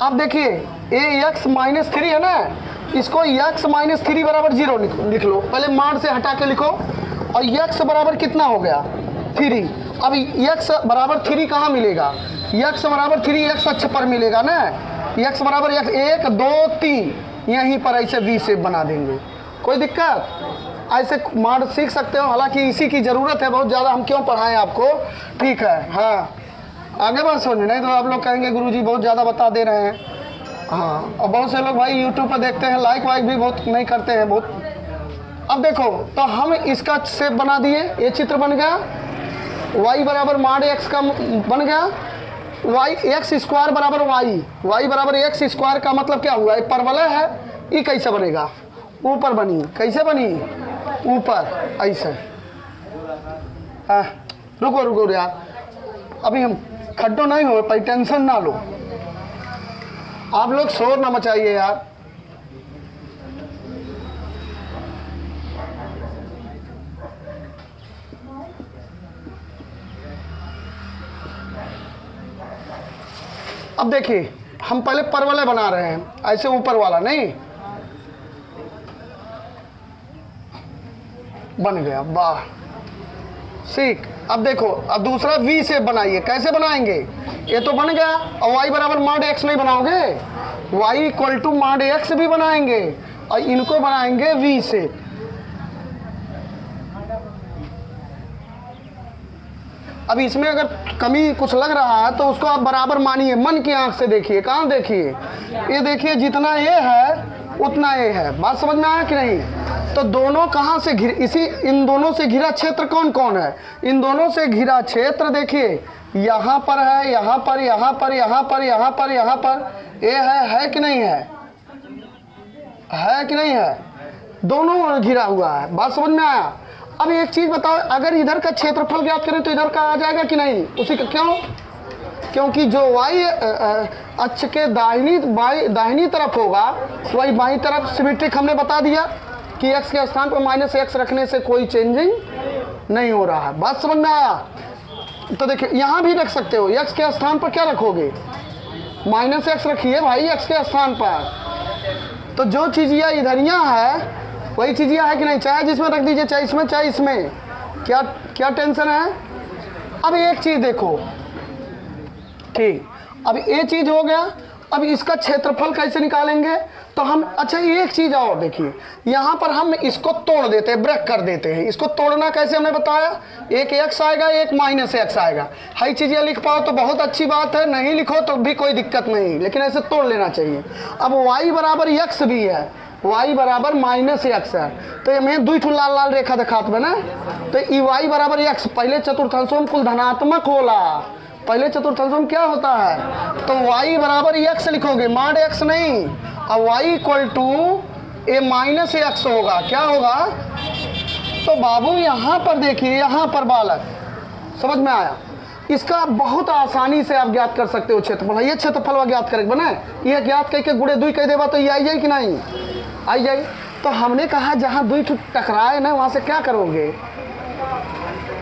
अब देखिए ये x - 3 है ना, इसको x - 3 = 0 लिख लो। पहले माड से हटा के लिखो, और x बराबर कितना हो गया 3। अब x बराबर 3 कहाँ मिलेगा, x बराबर 3 x अक्ष पर मिलेगा ना, x बराबर x 1 2 3, यहीं पर ऐसे वी शेप बना देंगे। कोई दिक्कत, ऐसे माड सीख सकते हो। हालांकि इसी की ज़रूरत है बहुत ज़्यादा, हम क्यों पढ़ाएं आपको, ठीक है। हाँ आगे बात समझ, नहीं तो आप लोग कहेंगे गुरुजी बहुत ज़्यादा बता दे रहे हैं। हाँ, और बहुत से लोग भाई यूट्यूब पर देखते हैं, लाइक वाइक भी बहुत नहीं करते हैं बहुत। अब देखो, तो हम इसका शेप बना दिए, ये चित्र बन गया, y बराबर माड x का बन गया, x² बराबर y बराबर x² का मतलब क्या हुआ, ये परवलय है। ये कैसे बनेगा, ऊपर बनी, कैसे बनी, ऊपर ऐसे। रुको यार, अभी हम खड्डो नहीं हो पाई, टेंशन ना लो, आप लोग शोर ना मचाइए यार। अब देखिए हम पहले परवलय बना रहे हैं, ऐसे ऊपर वाला नहीं, बन गया, वाह सीख। अब देखो, अब दूसरा वी शेप बनाइए, कैसे बनाएंगे, ये तो बन गया, और y बराबर माड x नहीं बनाओगे, y = माड x भी बनाएंगे, और इनको बनाएंगे वी शेप। अब इसमें अगर कमी कुछ लग रहा है तो उसको आप बराबर मानिए, मन की आंख से देखिए। कहाँ देखिए, ये देखिए, जितना ये है उतना ये है। बात समझ में आया कि नहीं। तो दोनों कहाँ से इन दोनों से घिरा क्षेत्र कौन कौन है, इन दोनों से घिरा क्षेत्र देखिए, यहाँ पर है, यहाँ पर, यहाँ पर, यहाँ पर, यहाँ पर, यहाँ पर, ये है कि नहीं है, है कि नहीं है, दोनों घिरा हुआ है। बात समझ में आया। अब एक चीज बताओ, अगर इधर का क्षेत्रफल ज्ञात करें तो इधर का आ जाएगा कि नहीं, उसी का क्यों, क्योंकि जो y अक्ष के दाहिनी तरफ होगा वही बाईं तरफ सिमेट्रिक। हमने बता दिया कि x के स्थान पर -x रखने से कोई चेंजिंग नहीं हो रहा है। बात समझ में आया। तो देखिए यहाँ भी रख सकते हो, x के स्थान पर क्या रखोगे, माइनस एक्स रखिए भाई एक्स के स्थान पर। तो जो चीज़िया इधरिया है वही चीज़िया है कि नहीं, चाहे जिसमें रख दीजिए, चाहे इसमें चाहे इसमें, क्या क्या टेंशन है। अब एक चीज़ देखो, ठीक, अब ये चीज़ हो गया। अब इसका क्षेत्रफल कैसे निकालेंगे, तो हम, अच्छा एक चीज़ और देखिए, यहाँ पर हम इसको तोड़ देते हैं, ब्रेक कर देते हैं। इसको तोड़ना कैसे हमने बताया, एक एक्स आएगा, एक माइनस एक्स आएगा। हाई चीज़ें लिख पाओ तो बहुत अच्छी बात है, नहीं लिखो तो भी कोई दिक्कत नहीं, लेकिन ऐसे तोड़ लेना चाहिए। अब y बराबर एक्स भी है, y बराबर माइनस एक्स है, तो मैं दो लाल लाल रेखा दिखात बना, तो ई y बराबर एक्स पहले चतुर्थांशों में कुल धनात्मक होला, पहले चतुर्थांशों में क्या होता है, तो y बराबर एक्स लिखोगे, माड एक्स नहीं। अब y equal to a minus x होगा, क्या होगा। तो बाबू यहाँ पर देखिए, यहाँ पर बालक, समझ में आया। इसका बहुत आसानी से आप ज्ञात कर सकते हो क्षेत्रफल। ये क्षेत्रफल ज्ञात करके बना, ये ज्ञात करके गुड़े दुई कह देगा तो ये आई जाए कि नहीं आई जाए। तो हमने कहा जहाँ दुई टकराए ना, वहाँ से क्या करोगे,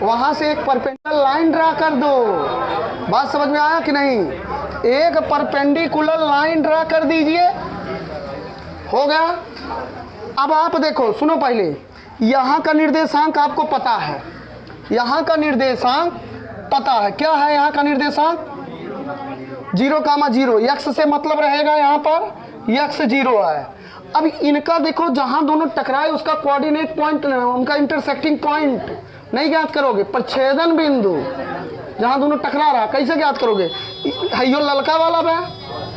वहाँ से एक परपेंडिकुलर लाइन ड्रा कर दो। बात समझ में आया कि नहीं, एक परपेंडिकुलर लाइन ड्रा कर दीजिए, हो गया। अब आप देखो, सुनो पहले, यहाँ का निर्देशांक आपको पता है, यहाँ का निर्देशांक पता है, क्या है यहाँ का निर्देशांक, 0,0, एक्स से मतलब रहेगा यहाँ पर एक्स 0 है। अब इनका देखो, जहाँ दोनों टकराए उसका कोऑर्डिनेट पॉइंट, उनका इंटरसेक्टिंग पॉइंट नहीं ज्ञात करोगे, प्रच्छेदन बिंदु जहाँ दोनों टकरा रहा, कैसे ज्ञात करोगे, यो ललका वाला है,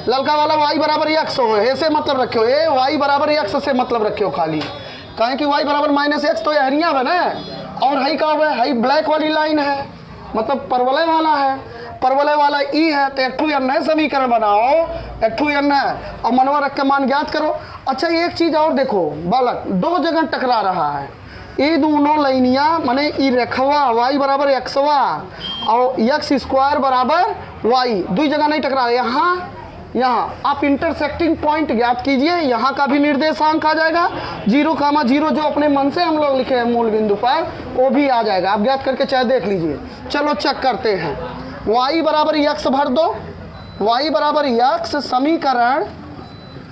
ललका वाला y बराबर एक्स हो, ऐसे मतलब रखे हो, ये y बराबर एक्स से मतलब रखे हो खाली, कहें कि y बराबर माइनस एक्स, तो ये हरिया बने, और हाई का है, हाई ब्लैक वाली लाइन है, मतलब परवलय वाला है, परवलय वाला ई है, तो एक नए समीकरण बनाओ, एक है, और मनवा रख के मान ज्ञात करो। अच्छा एक चीज़ और देखो बालक, दो जगह टकरा रहा है, ये दोनों लाइनिया माने ई रेखवा y बराबर एक्सवा और एक्स स्क्वायर बराबर y, दो जगह नहीं टकरा रहे, यहाँ आप इंटरसेक्टिंग पॉइंट ज्ञात कीजिए, यहाँ का भी निर्देशांक आ जाएगा 0,0, जो अपने मन से हम लोग लिखे हैं मूल बिंदु पर, वो भी आ जाएगा, आप ज्ञात करके चाहे देख लीजिए। चलो चेक करते हैं, y बराबर एक्स भर दो, y बराबर एक्स समीकरण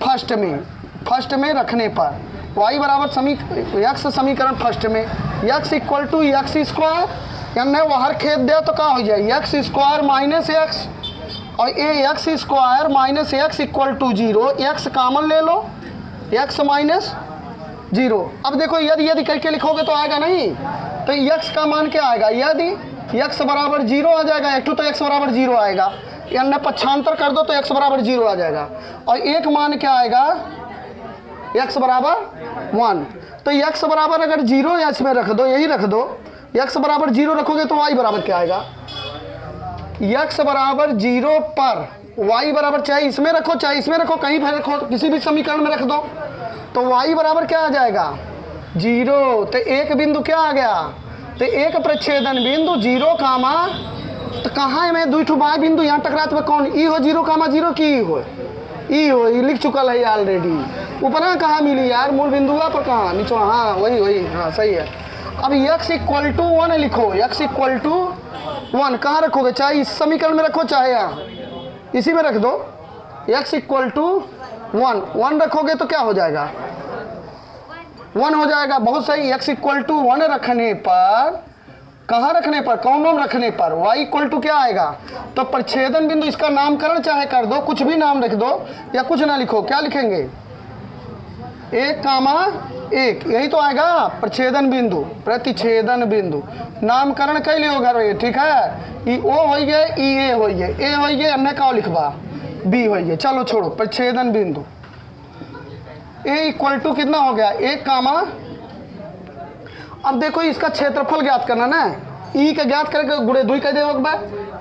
फर्स्ट में रखने पर, y बराबर एक्स समीकरण फर्स्ट में, x equal to x square, यानी वहर खेद दे तो क्या हो जाए, एक्स स्क्वायर माइनस एक्स, और ये x square minus x equal to 0, x common ले लो, एक्स माइनस 0। अब देखो यदि करके लिखोगे तो आएगा नहीं, तो एक्स का मान क्या आएगा, यदि एक्स बराबर 0 आ जाएगा, एक तो एक्स बराबर 0 आएगा, यानी पक्षांतर कर दो तो एक्स बराबर 0 आ जाएगा, और एक मान क्या आएगा, एक्स बराबर 1। तो एक्स बराबर अगर 0 या इसमें रख दो, यही रख दो, एक्स बराबर 0 रखोगे तो y बराबर क्या आएगा, एक्स बराबर 0 पर y बराबर, चाहे इसमें रखो चाहे इसमें रखो, कहीं पर रखो, किसी भी समीकरण में रख दो, तो y बराबर क्या आ जाएगा 0। तो एक बिंदु क्या आ गया, तो एक प्रच्छेदन बिंदु 0, तो कहाँ है, मैं दो बिंदु यहाँ टकराते में कौन, ई हो 0,0 की ई हो, ई लिख चुका है ऑलरेडी, ऊपर कहाँ मिली यार, मूल बिंदु पर कहाँ नीचे, हाँ वही, हाँ सही है। अब x इक्वल टू 1 लिखो, x इक्वल टू 1 कहाँ रखोगे, चाहे इस समीकरण में रखो चाहे यहाँ इसी में रख दो, x इक्वल टू 1 रखोगे तो क्या हो जाएगा, 1 हो जाएगा, बहुत सही। x इक्वल टू 1 रखने पर, कहाँ रखने पर, कौनों में रखने पर, y इक्वल टू क्या आएगा, तो प्रच्छेदन बिंदु, इसका नामकरण चाहे कर दो, कुछ भी नाम लिख दो या कुछ ना लिखो, क्या लिखेंगे 1,1, यही तो आएगा प्रच्छेदन बिंदु, प्रतिच्छेदन बिंदु, नामकरण कई लियो घर, ठीक है, ई ओ हो गए, ई ए हो गए, ए हो गए, अन्य का लिखवा बी हो गए, चलो छोड़ो, प्रच्छेदन बिंदु ए इक्वल टू कितना हो गया 1, अब देखो इसका क्षेत्रफल ज्ञात करना ना, ई का ज्ञात करके गुड़े दुई कह देगा,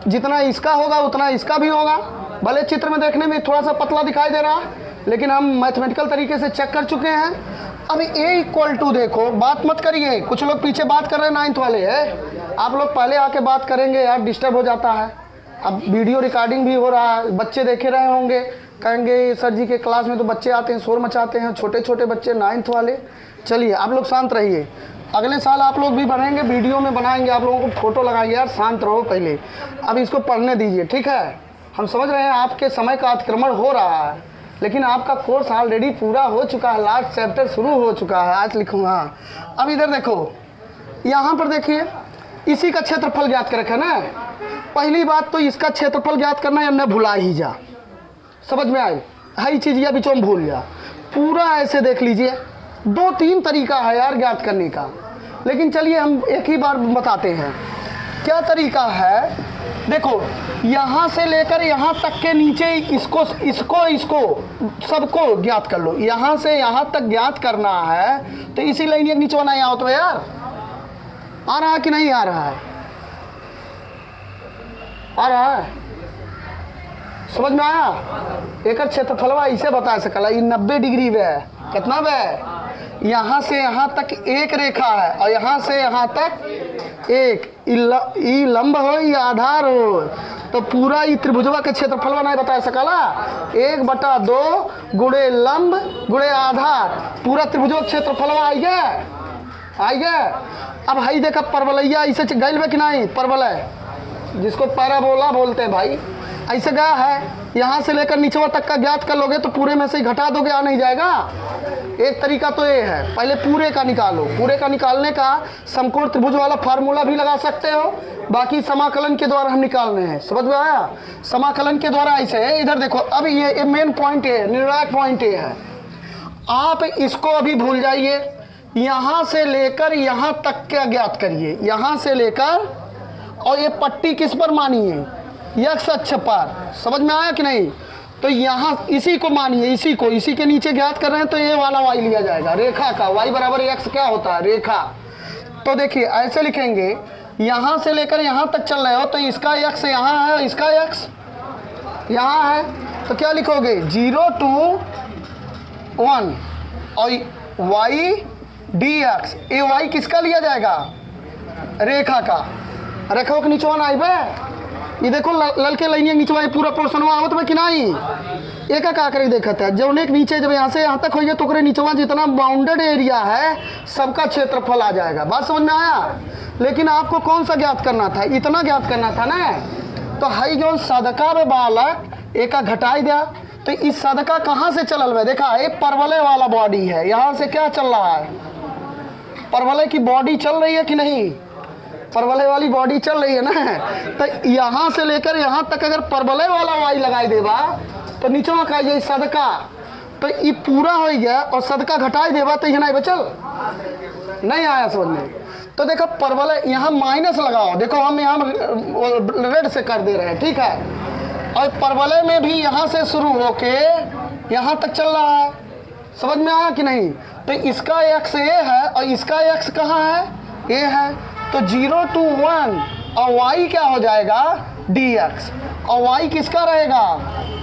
जितना इसका होगा उतना इसका भी होगा, भले चित्र में देखने में थोड़ा सा पतला दिखाई दे रहा, लेकिन हम मैथमेटिकल तरीके से चेक कर चुके हैं। अब ए इक्वल टू देखो, बात मत करिए, कुछ लोग पीछे बात कर रहे हैं, 9th वाले हैं, आप लोग पहले आके बात करेंगे यार, डिस्टर्ब हो जाता है। अब वीडियो रिकॉर्डिंग भी हो रहा है, बच्चे देखे रहे होंगे, कहेंगे सर जी के क्लास में तो बच्चे आते हैं शोर मचाते हैं, छोटे छोटे बच्चे 9th वाले। चलिए आप लोग शांत रहिए, अगले साल आप लोग भी बढ़ेंगे, वीडियो में बनाएंगे, आप लोगों को फोटो लगाएंगे, यार शांत रहो पहले, अब इसको पढ़ने दीजिए, ठीक है। हम समझ रहे हैं आपके समय का अतिक्रमण हो रहा है, लेकिन आपका कोर्स ऑलरेडी पूरा हो चुका है, लास्ट चैप्टर शुरू हो चुका है। आज लिखूँगा। अब इधर देखो, यहाँ पर देखिए, इसी का क्षेत्रफल ज्ञात कर रखा ना। पहली बात तो इसका क्षेत्रफल ज्ञात करना, या न भुला ही जा। समझ में आई? हर चीज़ या बीचों में भूल जा। पूरा ऐसे देख लीजिए, 2-3 तरीका है यार ज्ञात करने का, लेकिन चलिए हम एक ही बार बताते हैं। क्या तरीका है? देखो, यहाँ से लेकर यहाँ तक के नीचे इसको सबको ज्ञात कर लो। यहाँ से यहाँ तक ज्ञात करना है, तो इसी लाइन एक नीचे बनाया हो तो यार, आ रहा है कि नहीं आ रहा है? आ रहा है? समझ में आया? एक क्षेत्रफलवा इसे बता सकला, ये 90 डिग्री वे कितना वे? यहाँ से यहाँ तक एक रेखा है, और यहाँ से यहाँ तक एक। ई लंब हो या आधार हो, तो पूरा ये त्रिभुजवा के क्षेत्रफलवा नहीं बता सकला। 1/2 गुणे लंब गुणे आधार, पूरा त्रिभुजवा क्षेत्रफलवा आई गया, आई गया। अब हाई देखा परवलैया इसे गैल में कि नहीं? परवलय जिसको पैराबोला बोलते हैं भाई, ऐसे गया है। यहाँ से लेकर नीचवा तक का ज्ञात कर लोगे तो पूरे में से ही घटा दोगे, आ नहीं जाएगा। एक तरीका तो ये है, पहले पूरे का निकालो। पूरे का निकालने का समकोण त्रिभुज वाला फार्मूला भी लगा सकते हो, बाकी समाकलन के द्वारा हम निकालने हैं। समझ में आया? समाकलन के द्वारा ऐसे है। इधर देखो, अब ये मेन पॉइंट है, निर्णायक पॉइंट ये है। आप इसको अभी भूल जाइए, यहाँ से लेकर यहाँ तक क्या ज्ञात करिए। यहाँ से लेकर, और ये पट्टी किस पर मानिए? एक्स अक्ष पर। समझ में आया कि नहीं? तो यहाँ इसी को मानिए, इसी के नीचे ज्ञात कर रहे हैं, तो ये वाला वाई लिया जाएगा, रेखा का। वाई बराबर एक्स क्या होता है? रेखा। तो देखिए ऐसे लिखेंगे, यहाँ से लेकर यहाँ तक चल रहे हो, तो इसका एक्स यहाँ है, इसका एक्स यहाँ है, तो क्या लिखोगे? 0 to 1 और वाई डी एक्स। ये वाई किसका लिया जाएगा? रेखा का। रेखा के नीचे वन आई बे, ये देखो ललके लाइनिया नीचे वाई पूरा पोर्शन वहाँ आवत में कि नहीं? एक का करे देखता है, जब एक नीचे जब यहाँ से यहाँ तक होइए तो नीचे जितना बाउंडेड एरिया है सबका क्षेत्रफल आ जाएगा। बात समझ में आया? लेकिन आपको कौन सा ज्ञात करना था? इतना ज्ञात करना था ना। तो हाई जो सदका में बालक एक घटाई दिया, तो इस सदका कहाँ से चलल है? देखा एक परवलय वाला बॉडी है, यहाँ से क्या चल रहा है? परवलय की बॉडी चल रही है कि नहीं? परवलय वाली बॉडी चल रही है ना। तो यहाँ से लेकर यहाँ तक अगर परवलय वाला वाई लगाई देबा, तो नीचे में कहा सदका, तो ये पूरा हो गया, और सदका घटाई देबा तो ये नहीं बचल। नहीं आया समझ में? तो देखो परवलय यहाँ माइनस लगाओ, देखो हम यहाँ रेड से कर दे रहे हैं, ठीक है। और परवलय में भी यहाँ से शुरू होके यहाँ तक चल रहा है। समझ में आया कि नहीं? तो इसका एक्स ये है, और इसका एक्स कहाँ है? ये है। तो 0 to 1, और y क्या हो जाएगा? dx। और y किसका रहेगा?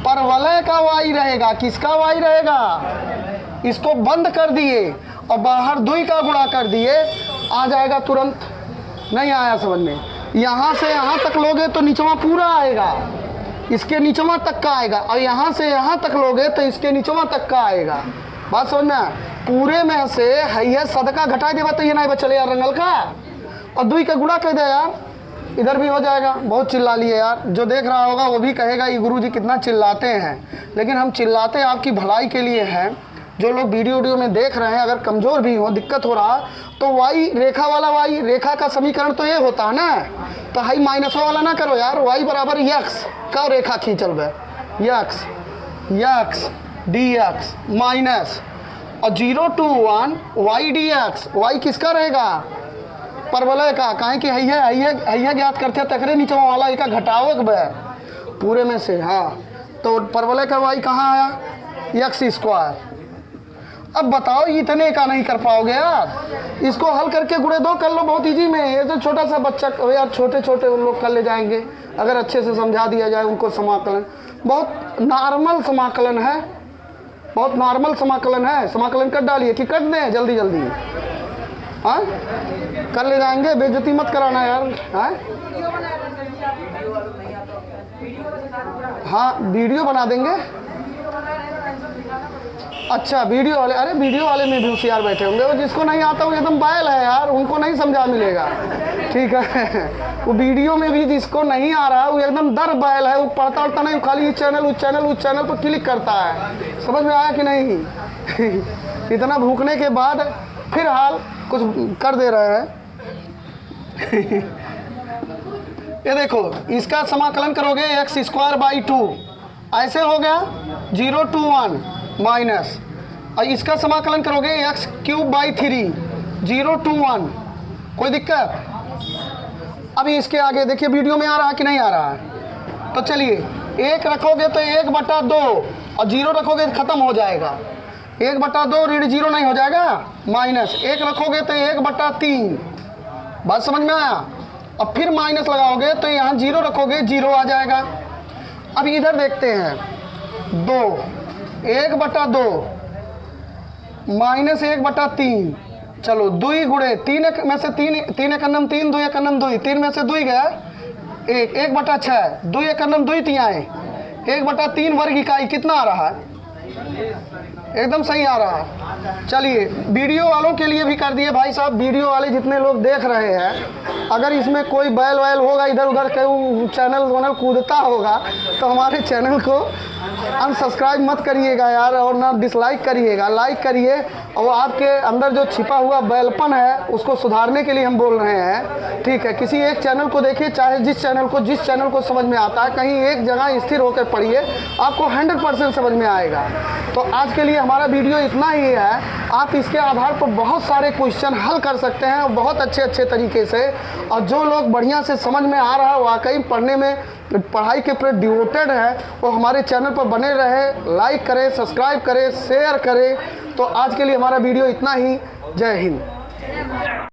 परवलय का y रहेगा। किसका y रहेगा? इसको बंद कर दिए और बाहर 2 का गुणा कर दिए, आ जाएगा तुरंत। नहीं आया समझ में? यहाँ से यहाँ तक लोगे तो नीचवा पूरा आएगा, इसके नीचवा तक का आएगा, और यहाँ से यहाँ तक लोगे तो इसके नीचवा तक का आएगा। बात समझ में? पूरे में से है सदका घटा देगा तो ये नहीं बचले यार रंगल का, और 2 का गुणा कर दे यार, इधर भी हो जाएगा। बहुत चिल्ला लिए यार, जो देख रहा होगा वो भी कहेगा ये गुरुजी कितना चिल्लाते हैं, लेकिन हम चिल्लाते आपकी भलाई के लिए हैं। जो लोग वीडियो में देख रहे हैं, अगर कमज़ोर भी हो, दिक्कत हो रहा, तो वाई रेखा वाला वाई, रेखा का समीकरण तो ये होता है ना। तो हाई माइनस वाला ना करो यार, वाई बराबर एक्स का रेखा खींचल बे, X X D X minus, और 0 to 1 Y D X. Y किसका रहेगा? परवलय का। कहें कि है ज्ञात करते तकरे नीचे वाला एक घटाओ बे पूरे में से। हाँ, तो परवलय का वाई कहाँ आया? X square. अब बताओ इतने का नहीं कर पाओगे यार, इसको हल करके गुणे 2 कर लो, बहुत इजी में। ये तो छोटा सा बच्चा यार, छोटे छोटे उन लोग कर ले जाएंगे अगर अच्छे से समझा दिया जाए उनको। समाकलन बहुत नॉर्मल समाकलन है, बहुत नॉर्मल समाकलन है। समाकलन कर डालिए कि कट दें जल्दी जल्दी? हाँ कर ले जाएंगे, बेइज्जती मत कराना यार। हाँ वीडियो बना देंगे। अच्छा वीडियो वाले, अरे वीडियो वाले में भी होशियार बैठे होंगे, वो जिसको नहीं आता वो एकदम बैल है यार, उनको नहीं समझा मिलेगा, ठीक है। वो वीडियो में भी जिसको नहीं आ रहा वो एकदम दर बैल है, वो पढ़ता उड़ता नहीं, खाली उस चैनल पर क्लिक करता है। समझ में आया कि नहीं? इतना भूखने के बाद फिर हाल कुछ कर दे रहे हैं। ये देखो, इसका समाकलन करोगे x²/2, ऐसे हो गया 0 to 1 माइनस, और इसका समाकलन करोगे x³/3 0 to 1। कोई दिक्कत? अभी इसके आगे देखिए वीडियो में आ रहा है कि नहीं आ रहा है? तो चलिए, 1 रखोगे तो 1/2 और 0 रखोगे तो खत्म हो जाएगा। 1/2 ऋण 0 नहीं हो जाएगा, माइनस 1 रखोगे तो 1/3। बात समझ में आया? अब फिर माइनस लगाओगे तो यहाँ 0 रखोगे 0 आ जाएगा। अब इधर देखते हैं, 2 1/2 माइनस 1/3, चलो 2 गुणे 3 में से 3 1 3 2 1 2 3 में से 2 गया 1 1/6 2 1 2 तिहाई 1/3 वर्ग इकाई कितना आ रहा है? एकदम सही आ रहा है। चलिए वीडियो वालों के लिए भी कर दिए भाई साहब, वीडियो वाले जितने लोग देख रहे हैं, अगर इसमें कोई बैल वैल होगा इधर उधर कहीं चैनल कूदता होगा तो हमारे चैनल को अनसब्सक्राइब मत करिएगा यार, और ना डिसलाइक करिएगा, लाइक करिए। और आपके अंदर जो छिपा हुआ बैलपन है उसको सुधारने के लिए हम बोल रहे हैं, ठीक है। किसी एक चैनल को देखिए, चाहे जिस चैनल को समझ में आता है, कहीं एक जगह स्थिर होकर पढ़िए, आपको 100% समझ में आएगा। तो आज के लिए हमारा वीडियो इतना ही है। आप इसके आधार पर बहुत सारे क्वेश्चन हल कर सकते हैं बहुत अच्छे तरीके से। और जो लोग बढ़िया से समझ में आ रहा है, वाकई पढ़ने में पढ़ाई के प्रति डिवोटेड है, वो हमारे चैनल पर बने रहे, लाइक करें, सब्सक्राइब करें, शेयर करें। तो आज के लिए हमारा वीडियो इतना ही। जय हिंद।